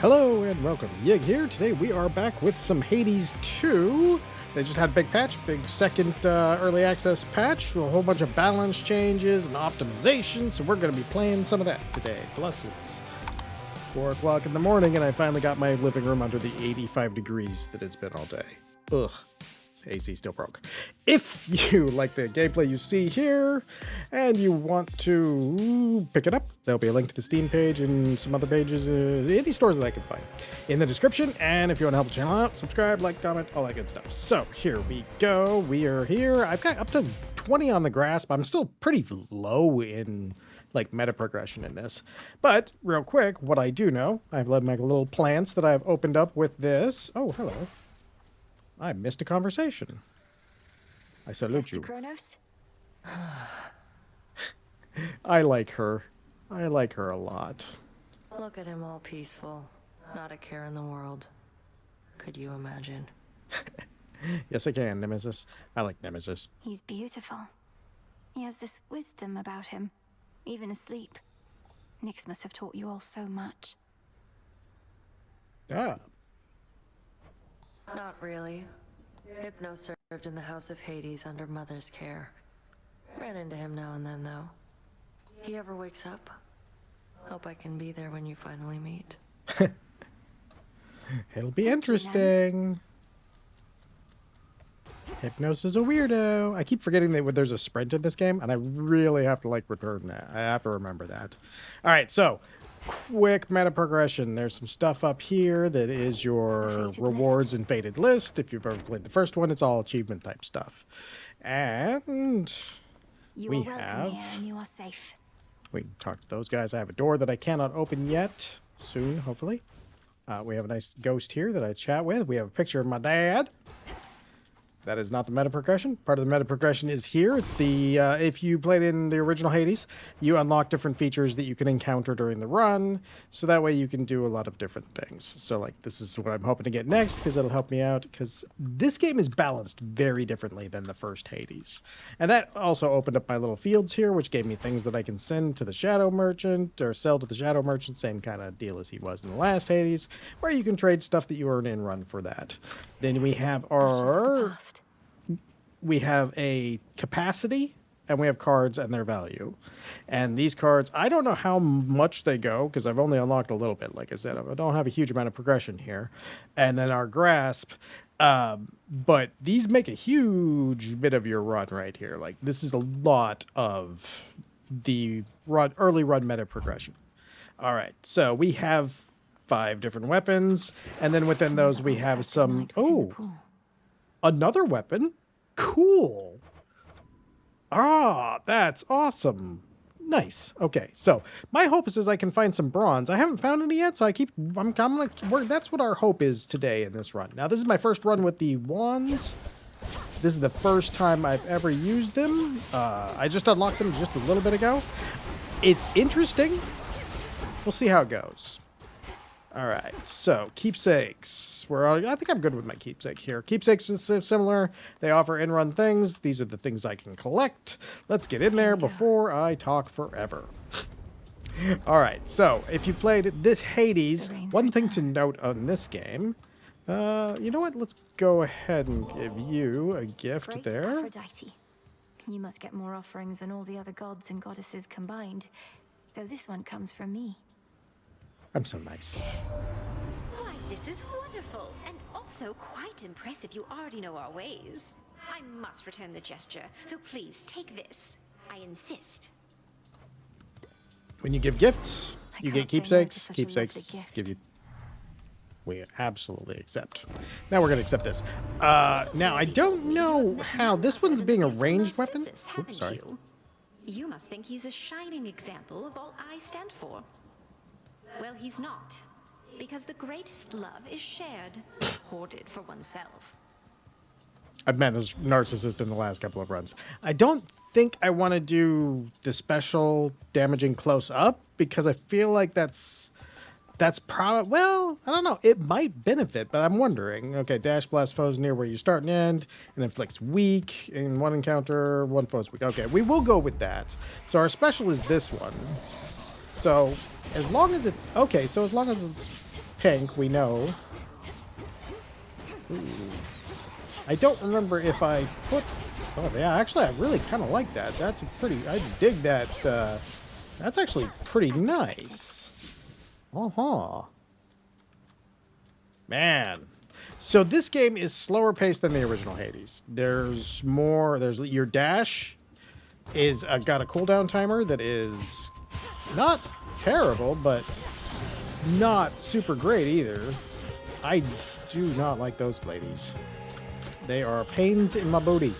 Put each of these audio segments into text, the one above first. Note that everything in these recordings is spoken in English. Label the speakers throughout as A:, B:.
A: Hello and welcome. Yig here. Today we are back with some Hades 2. They just had a big patch, big second early access patch, a whole bunch of balance changes and optimization, so we're going to be playing some of that today. Plus it's 4 o'clock in the morning and I finally got my living room under the 85 degrees that it's been all day. Ugh. AC still broke. If you like the gameplay you see here and you want to pick it up, there'll be a link to the Steam page and some other pages, indie stores that I can find in the description. And if you want to help the channel out, subscribe, like, comment, all that good stuff. So here we go. We are here. I've got up to 20 on the grasp. I'm still pretty low in like meta progression in this. But real quick, what I do know, I've led my little plants that I've opened up with this. Oh, hello. I missed a conversation. I salute you.
B: Kronos?
A: I like her. I like her a lot.
B: Look at him all peaceful. Not a care in the world. Could you imagine?
A: Yes, I can, Nemesis. I like Nemesis.
C: He's beautiful. He has this wisdom about him, even asleep. Nyx must have taught you all so much.
A: Ah.
B: Not really. Hypno served in the House of Hades under Mother's care. Ran into him now and then, though. He ever wakes up? Hope I can be there when you finally meet.
A: It'll be interesting. Hypnos is a weirdo. I keep forgetting that there's a sprint in this game, and I really have to like return that. I have to remember that. All right, so quick meta progression. There's some stuff up here that is your rewards and fated list. If you've ever played the first one, it's all achievement type stuff. And we have...
C: and you are safe.
A: We can talk to those guys. I have a door that I cannot open yet. Soon, hopefully. We have a nice ghost here that I chat with. We have a picture of my dad. That is not the meta progression. Part of the meta progression is here. It's the, if you played in the original Hades, you unlock different features that you can encounter during the run. So that way you can do a lot of different things. So like, this is what I'm hoping to get next because it'll help me out. Because this game is balanced very differently than the first Hades. And that also opened up my little fields here, which gave me things that I can send to the Shadow Merchant or sell to the Shadow Merchant. Same kind of deal as he was in the last Hades, where you can trade stuff that you earn in run for that. Then we have our... We have a capacity, and we have cards and their value. And these cards, I don't know how much they go, because I've only unlocked a little bit, like I said. I don't have a huge amount of progression here. And then our grasp, but these make a huge bit of your run right here. Like, this is a lot of the early run meta progression. All right, so we have 5 different weapons, and then within those we have some... Oh, another weapon? Cool. Ah, that's awesome. Nice. Okay, so my hope is I can find some bronze. I haven't found any yet, so I'm gonna work. That's what our hope is today in this run. Now, this is my first run with the wands. This is the first time I've ever used them. I just unlocked them just a little bit ago. It's interesting. We'll see how it goes. All right, so keepsakes. I think I'm good with my keepsake here. Keepsakes is similar. They offer in-run things. These are the things I can collect. Let's get in there before I talk forever. All right, so if you played this Hades, one thing to note on this game, you know what? Let's go ahead and give you a gift there.
C: Aphrodite. You must get more offerings than all the other gods and goddesses combined, though this one comes from me.
A: I'm so nice.
D: Why, this is wonderful, and also quite impressive. You already know our ways. I must return the gesture, so please take this. I insist.
A: When you give gifts, you get keepsakes. Keepsakes give you... We absolutely accept. Now we're going to accept this. Now, I don't know how... This one's being a ranged weapon. Oops, sorry.
D: You must think he's a shining example of all I stand for. Well, he's not, because the greatest love is shared, hoarded for oneself.
A: I've met this narcissist in the last couple of runs. I don't think I want to do the special damaging close up, because I feel like that's probably, well, I don't know. It might benefit, but I'm wondering. Okay, dash blast foes near where you start and end, and inflicts weak in one encounter, one foe's weak. Okay, we will go with that. So our special is this one. So as long as it's, okay, so as long as it's pink, we know. Ooh. I don't remember if I put... Oh, yeah, actually, I really kind of like that. That's a pretty... I dig that. That's actually pretty nice. Uh-huh. Man. So this game is slower paced than the original Hades. There's more... There's your dash is got a cooldown timer that is not terrible, but not super great either. I do not like those ladies. They are pains in my booty.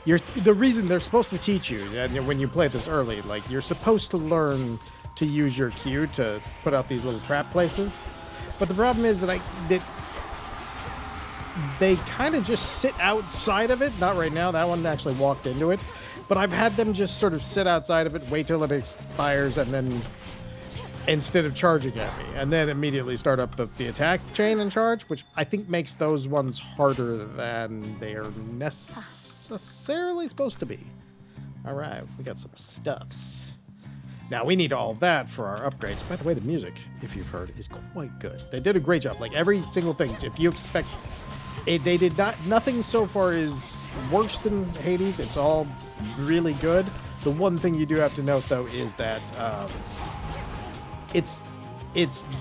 A: The reason they're supposed to teach you, and when you play this early, like, you're supposed to learn to use your Q to put out these little trap places. But the problem is that they kind of just sit outside of it. Not right now. That one actually walked into it. But I've had them just sort of sit outside of it, wait till it expires, and then instead of charging at me, and then immediately start up the attack chain and charge, which I think makes those ones harder than they are necessarily supposed to be. All right, we got some stuffs. Now, we need all of that for our upgrades. By the way, the music, if you've heard, is quite good. They did a great job. Like, every single thing, if you expect... They did not... Nothing so far is worse than Hades. It's all really good. The one thing you do have to note, though, is that it's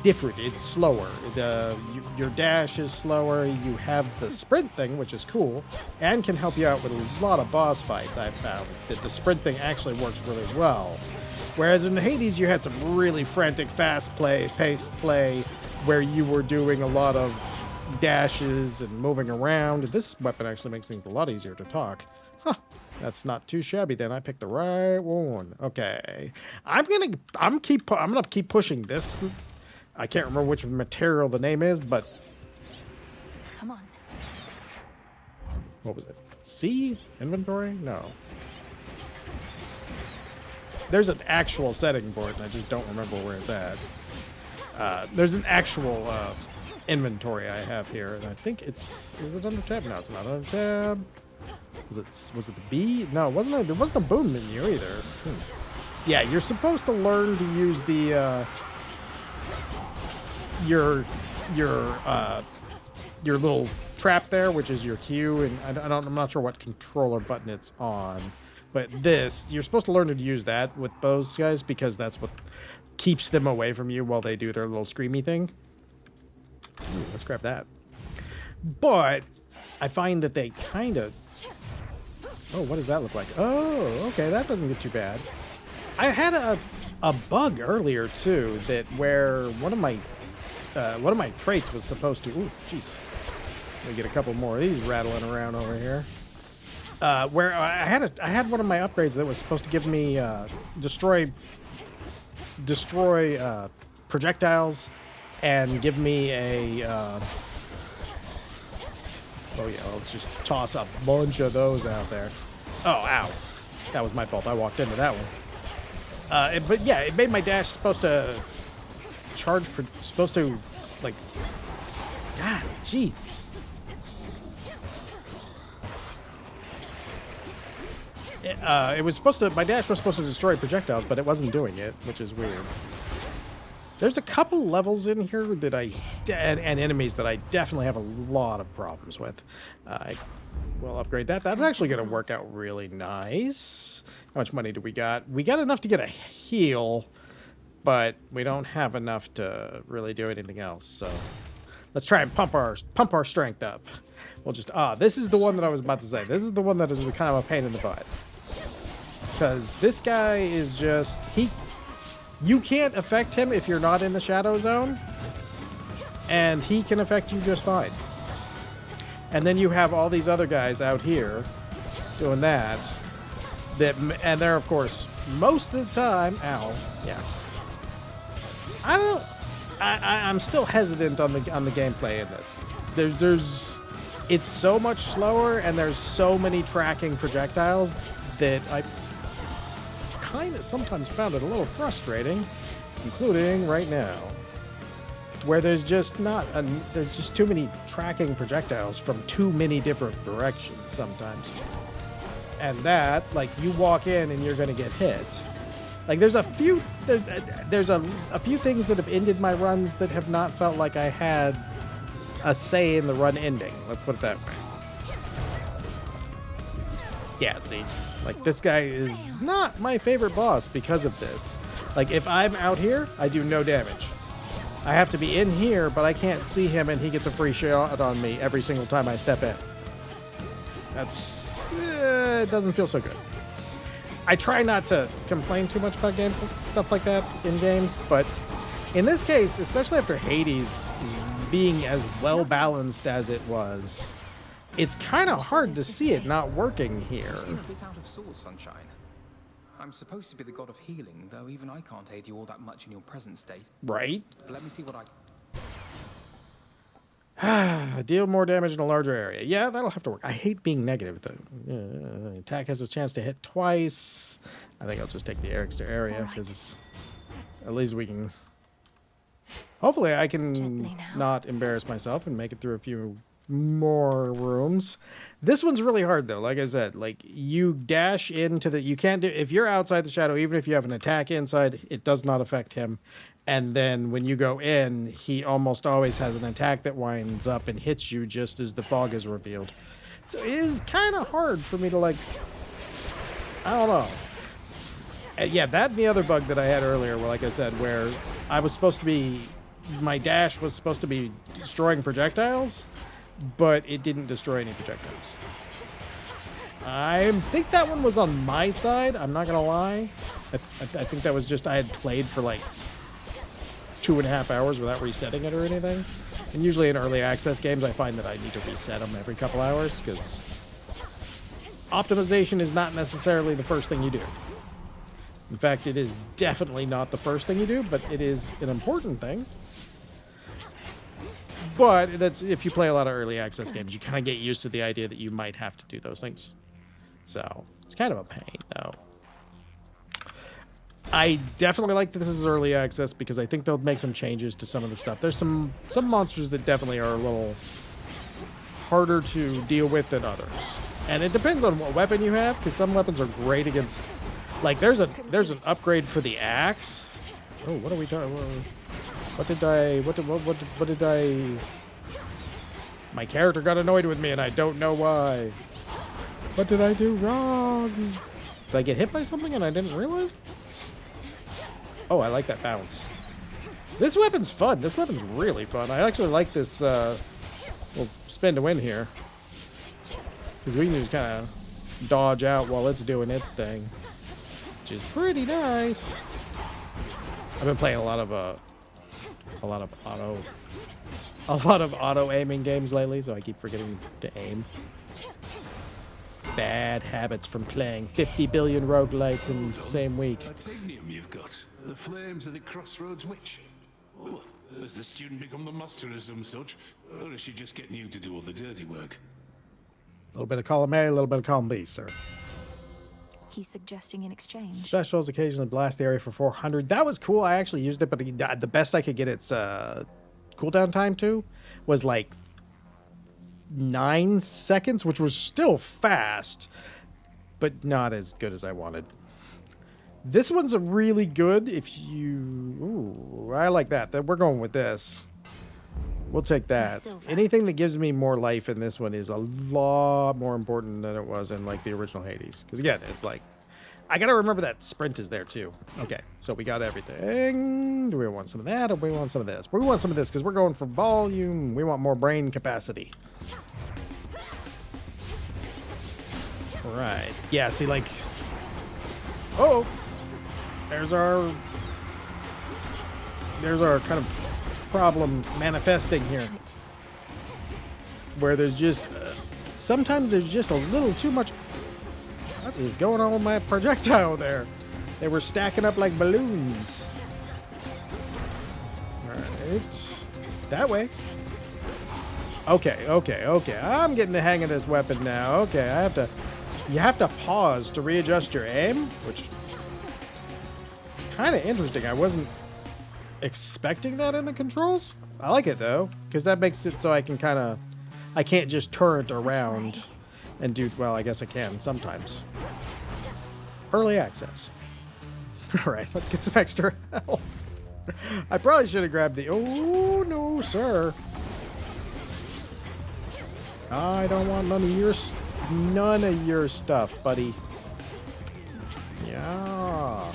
A: different. It's slower. Your dash is slower. You have the sprint thing, which is cool, and can help you out with a lot of boss fights. I've found that the sprint thing actually works really well. Whereas in Hades, you had some really frantic, fast-paced play, where you were doing a lot of dashes and moving around. This weapon actually makes things a lot easier to talk. Huh. That's not too shabby then. I picked the right one. Okay. I'm gonna keep pushing this. I can't remember which material the name is, but
C: Come on.
A: what was it? C? Inventory? No. There's an actual setting for it, and I just don't remember where it's at. There's an actual inventory I have here, and I think it's... Is it under tab? No, it's not under tab. Was it the B? No, it wasn't. There wasn't a boon menu either. Yeah, you're supposed to learn to use the your little trap there, which is your Q, and I'm not sure what controller button it's on, but you're supposed to learn to use that with those guys because that's what keeps them away from you while they do their little screamy thing. Ooh, let's grab that. But I find that they kind of... Oh, what does that look like? Oh, okay, that doesn't get too bad. I had a bug earlier too, that where one of my traits was supposed to... Ooh, jeez. Let me get a couple more of these rattling around over here. Where I had one of my upgrades that was supposed to give me destroy projectiles and give me a... Oh yeah, let's just toss a bunch of those out there. Oh, ow. That was my fault. I walked into that one. But yeah, it made my dash supposed to charge... supposed to, like... God, jeez. It was supposed to... My dash was supposed to destroy projectiles, but it wasn't doing it, which is weird. There's a couple levels in here that and enemies that I definitely have a lot of problems with. I will upgrade that. That's actually going to work out really nice. How much money do we got? We got enough to get a heal, but we don't have enough to really do anything else. So let's try and pump our strength up. We'll just... this is the one that I was about to say. This is the one that is kind of a pain in the butt. Because this guy is just... You can't affect him if you're not in the shadow zone, and he can affect you just fine. And then you have all these other guys out here doing that, and they're, of course, most of the time... Ow. Yeah. I'm still hesitant on the gameplay in this. It's so much slower, and there's so many tracking projectiles that I kind of sometimes found it a little frustrating, including right now, where there's just too many tracking projectiles from too many different directions sometimes. And that, like, you walk in and you're going to get hit. Like there's a few there's a few things that have ended my runs that have not felt like I had a say in the run ending. Let's put it that way. Yeah, see, like this guy is not my favorite boss because of this. Like if I'm out here, I do no damage. I have to be in here, but I can't see him, and he gets a free shot on me every single time I step in. That's it doesn't feel so good. I try not to complain too much about games, stuff like that in games, but in this case, especially after Hades being as well balanced as it was, it's kind of hard to see it not working here.
E: You seem a bit out of sorts, Sunshine. I'm supposed to be the god of healing, though even I can't aid you all that much in your present state.
A: Right?
E: But let me see what
A: Deal more damage in a larger area. Yeah, that'll have to work. I hate being negative, though. Attack has a chance to hit twice. I think I'll just take the extra area, because at least we can... Hopefully I can not embarrass myself and make it through a few more rooms. This one's really hard, though. Like I said, like you dash into the... You can't do... If you're outside the shadow, even if you have an attack inside, it does not affect him. And then when you go in, he almost always has an attack that winds up and hits you just as the fog is revealed. So it is kind of hard for me to, like... I don't know. Yeah, that and the other bug that I had earlier, where, like I said, where I was supposed to be... My dash was supposed to be destroying projectiles, but it didn't destroy any projectiles. I think that one was on my side. I'm not going to lie. I think that was just I had played for like 2.5 hours without resetting it or anything. And usually in early access games, I find that I need to reset them every couple hours because optimization is not necessarily the first thing you do. In fact, it is definitely not the first thing you do, but it is an important thing. But that's if you play a lot of early access games, you kind of get used to the idea that you might have to do those things. So it's kind of a pain, though. I definitely like that this is early access because I think they'll make some changes to some of the stuff. There's some monsters that definitely are a little harder to deal with than others, and it depends on what weapon you have because some weapons are great against. Like there's an upgrade for the axe. Oh, what are we doing? What did I... My character got annoyed with me and I don't know why. What did I do wrong? Did I get hit by something and I didn't realize? Oh, I like that bounce. This weapon's fun. This weapon's really fun. I actually like this little spin to win here. Because we can just kind of dodge out while it's doing its thing. Which is pretty nice. I've been playing a lot of auto aiming games lately, so I keep forgetting to aim. Bad habits from playing 50 billion roguelites in the same week.
F: Titanium you've got. The flames of the Crossroads Witch. Oh, has the student become the master of some such? Or is she just getting you to do all the dirty work?
A: A little bit of column A, a little bit of column B, sir.
C: He's suggesting an exchange.
A: Specials occasionally blast the area for 400. That was cool. I actually used it, but the best I could get its cooldown time to was like 9 seconds, which was still fast, but not as good as I wanted. This one's a really good if you... Ooh, I like that. We're going with this. We'll take that. Anything that gives me more life in this one is a lot more important than it was in like the original Hades. Because again, it's like, I gotta remember that sprint is there too. Okay, so we got everything. Do we want some of that or do we want some of this? We want some of this because we're going for volume. We want more brain capacity. All right. Yeah, see like, oh, there's our kind of problem manifesting here, where there's just sometimes there's just a little too much. What is going on with my projectile there? They were stacking up like balloons. All right, that way. Okay. I'm getting the hang of this weapon now. Okay, you have to pause to readjust your aim, which is kind of interesting. I wasn't expecting that in the controls. I like it though, because that makes it so I can I can't just turn it around and do, well, I guess I can sometimes. Early access. All right, let's get some extra health. I probably should have grabbed the... Oh, no, sir. I don't want none of your stuff, buddy. Yeah.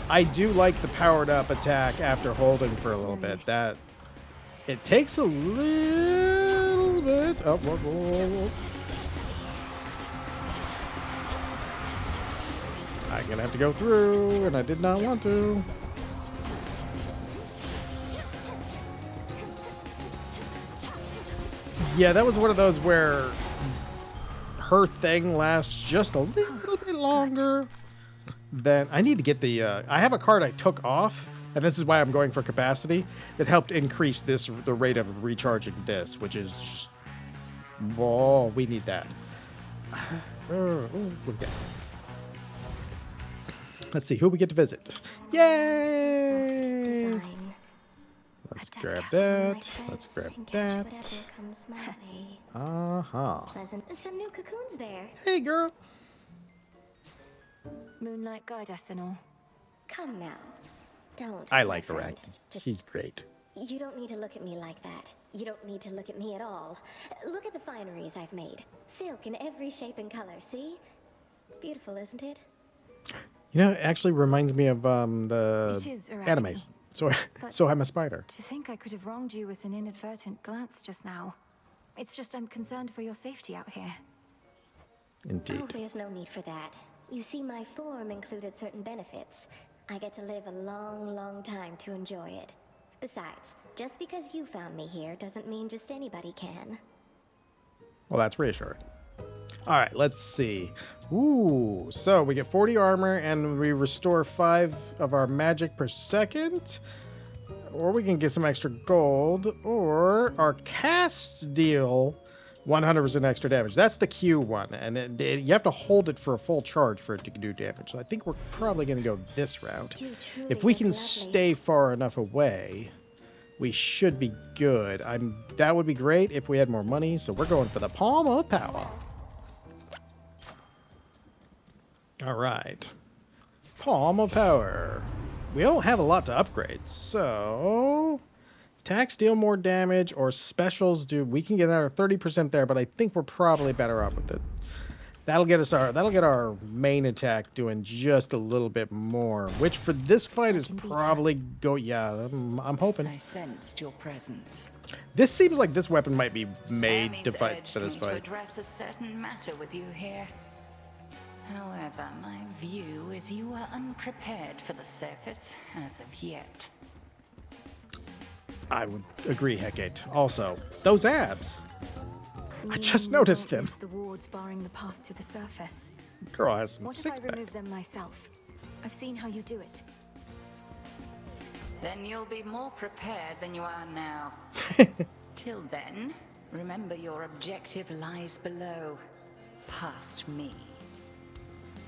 A: I do like the powered up attack after holding for a little bit. That it takes a little bit. Oh, whoa, whoa, whoa. I'm gonna have to go through, and I did not want to. Yeah, that was one of those where her thing lasts just a little bit longer than... I need to get the... I have a card I took off, and this is why I'm going for capacity, that helped increase the rate of recharging this, which is... Just, whoa, we need that. Okay. Let's see, who we get to visit. Yay! Let's grab that. Let's grab that.
G: Pleasant. Some new cocoons there.
A: Hey, girl.
C: Moonlight guide us and all.
G: Come now. Don't.
A: I like
G: my
A: her
G: friend.
A: acting.
G: Just-
A: She's great.
G: You don't need to look at me like that. You don't need to look at me at all. Look at the fineries I've made. Silk in every shape and color, see? It's beautiful, isn't it?
A: You know, it actually reminds me of the
C: It is around
A: animes.
C: me.
A: So I'm a spider.
C: To think I could have wronged you with an inadvertent glance just now. It's just I'm concerned for your safety out here.
G: Oh,
A: Indeed.
G: there's no need for that. You see, my form included certain benefits. I get to live a long, long time to enjoy it. Besides, just because you found me here doesn't mean just anybody can.
A: Well, that's reassuring. All right, let's see. Ooh, so we get 40 armor and we restore 5 of our magic per second. Or we can get some extra gold. Or our casts deal 100% extra damage. That's the Q one. And you have to hold it for a full charge for it to do damage. So I think we're probably going to go this route. If we can stay far enough away, we should be good. That would be great if we had more money. So we're going for the Palm of Power. All right. Palm of Power. We don't have a lot to upgrade, so... Attacks deal more damage, or specials do... We can get another 30% there, but I think we're probably better off with it. That'll get our main attack doing just a little bit more, which for this fight is probably Yeah, I'm hoping.
H: I sensed your presence.
A: This seems like this weapon might be made to fight
H: urged
A: for this
H: me to
A: fight.
H: address a certain matter with you here. However, my view is you are unprepared for the surface as of yet.
A: I would agree, Hecate. Also, those abs. I just noticed them.
C: The wards barring the path to the surface.
A: Girl has some
C: What if I
A: six-pack.
C: remove them myself? I've seen how you do it.
H: Then you'll be more prepared than you are now. Till then, remember your objective lies below, past me.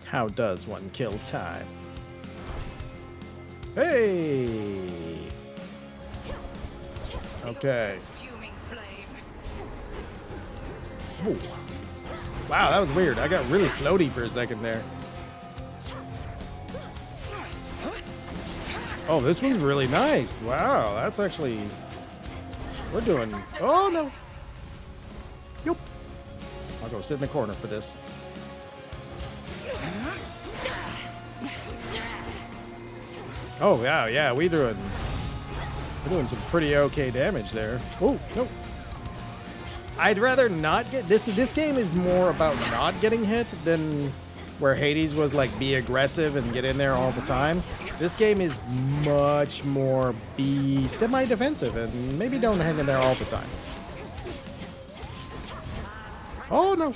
A: How does one kill time? Hey! Okay.
H: Consuming flame.
A: Ooh. Wow, that was weird. I got really floaty for a second there. Oh, this one's really nice. Wow, that's actually... We're doing... Oh, no. Yup. I'll go sit in the corner for this. Oh, wow, yeah, we're doing some pretty okay damage there. Oh, no. I'd rather not get... This game is more about not getting hit than where Hades was like, be aggressive and get in there all the time. This game is much more be semi-defensive and maybe don't hang in there all the time. Oh, no.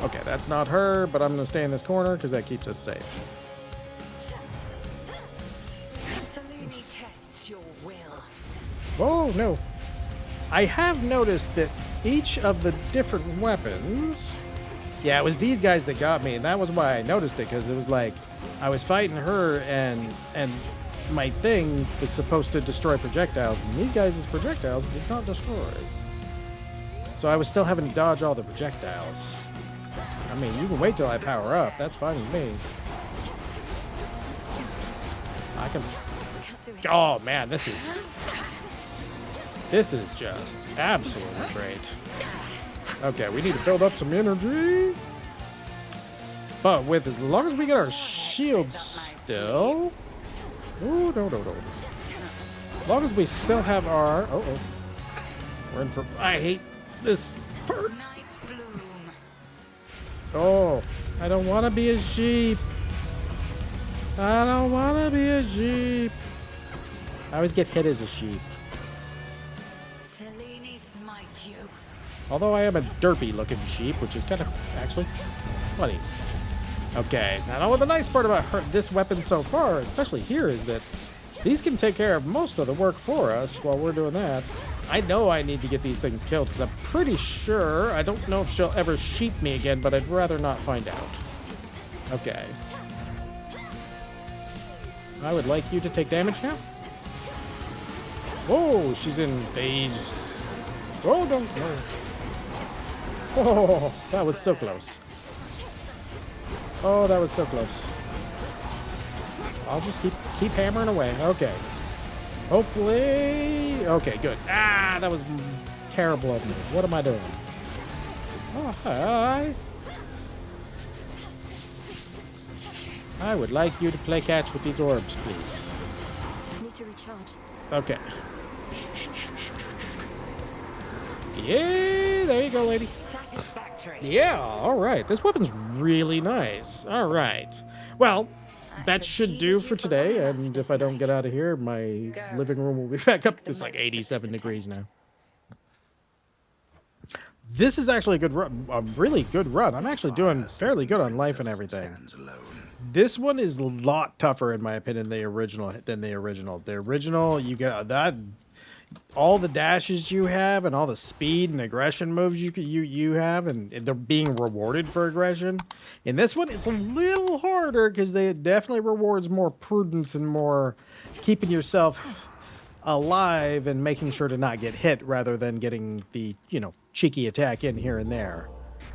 A: Okay, that's not her, but I'm going to stay in this corner because that keeps us safe.
H: Saluni tests your will.
A: Oh, no. I have noticed that each of the different weapons... Yeah, it was these guys that got me, and that was why I noticed it, because it was like, I was fighting her, and my thing was supposed to destroy projectiles, and these guys' projectiles did not destroy. So I was still having to dodge all the projectiles. I mean, you can wait till I power up. That's fine with me. I can...
C: Can't do it.
A: Oh, man, this is just absolutely great. Okay, we need to build up some energy. But with as long as we get our shields still... Ooh, no. As long as we still have our... Uh-oh. We're in for... I hate this part. Oh, I don't want to be a sheep. I don't want to be a sheep. I always get hit as a sheep. Although I am a derpy looking sheep, which is kind of actually funny. Okay, now the nice part about this weapon so far, especially here, is that these can take care of most of the work for us while we're doing that. I know I need to get these things killed because I'm pretty sure, I don't know if she'll ever sheep me again, but I'd rather not find out. Okay. I would like you to take damage now. Whoa, she's in phase. Oh, no. Oh, that was so close. Oh, that was so close. I'll just keep hammering away. Okay. Hopefully... Okay, good. Ah, that was terrible of me. What am I doing? Oh, hi. I would like you to play catch with these orbs, please.
C: Need to recharge.
A: Okay. Yeah, there you go, lady.
H: Satisfactory.
A: Yeah, all right. This weapon's really nice. All right. Well, that should do for today. And if I don't get out of here, my living room will be back up. It's like 87 degrees now. This is actually a good run, a really good run. I'm actually doing fairly good on life and everything. This one is a lot tougher, in my opinion, than the original. The original, you get that. All the dashes you have and all the speed and aggression moves you have, and they're being rewarded for aggression. In this one, it's a little harder because they definitely rewards more prudence and more keeping yourself alive and making sure to not get hit rather than getting the, cheeky attack in here and there.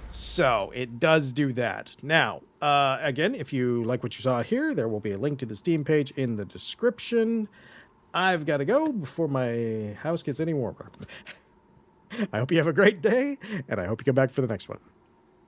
A: So it does do that. Now, again, if you like what you saw here, there will be a link to the Steam page in the description. I've got to go before my house gets any warmer. I hope you have a great day, and I hope you come back for the next one.